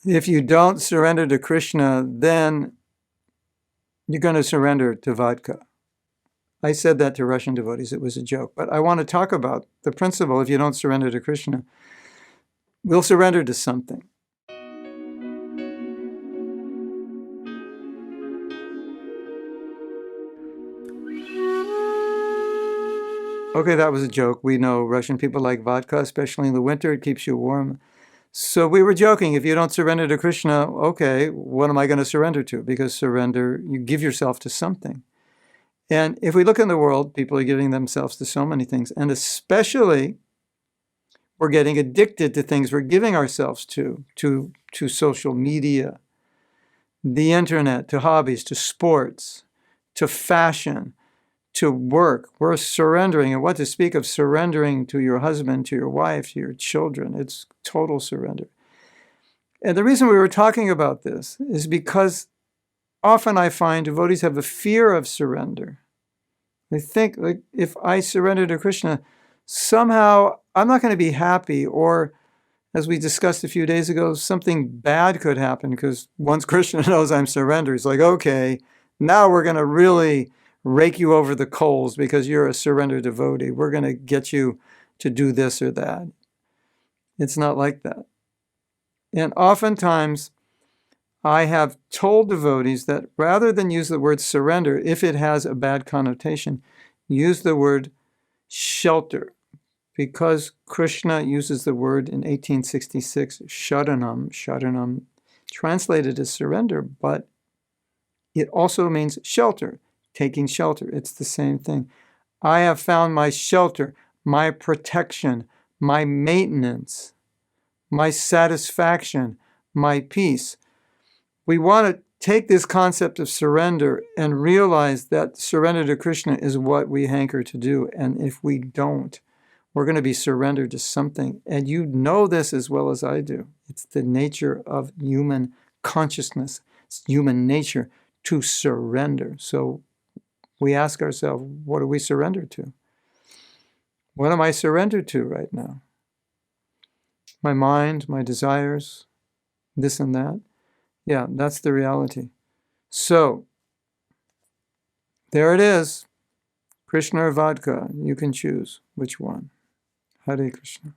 If you don't surrender to Krishna, then you're going to surrender to vodka. I said that to Russian devotees. It was a joke. But I want to talk about the principle. If you don't surrender to Krishna, we'll surrender to something. Okay, that was a joke. We know Russian people like vodka, especially in the winter. It keeps you warm. So we were joking. If you don't surrender to Krishna, okay, what am I going to surrender to? Because surrender, you give yourself to something. And if we look in the world, people are giving themselves to so many things. And especially, we're getting addicted to things we're giving ourselves to social media, the internet, to hobbies, to sports, to fashion, to work. We're surrendering. And what to speak of surrendering to your husband, to your wife, to your children. It's total surrender. And the reason we were talking about this is because often I find devotees have a fear of surrender. They think, like, if I surrender to Krishna, somehow I'm not going to be happy, or as we discussed a few days ago, something bad could happen because once Krishna knows I'm surrendered, he's like, okay, now we're going to really rake you over the coals because you're a surrendered devotee. We're going to get you to do this or that. It's not like that. And oftentimes, I have told devotees that rather than use the word surrender, if it has a bad connotation, use the word shelter. Because Krishna uses the word in 1866, sharanam, translated as surrender, but it also means shelter, taking shelter. It's the same thing. I have found my shelter, my protection, my maintenance, my satisfaction, my peace. We want to take this concept of surrender and realize that surrender to Krishna is what we hanker to do. And if we don't, we're going to be surrendered to something. And you know this as well as I do. It's the nature of human consciousness. It's human nature to surrender. So we ask ourselves, what do we surrender to? What am I surrendered to right now? My mind, my desires, this and that. Yeah, that's the reality. So, there it is. Krishna or vodka. You can choose which one. Hare Krishna.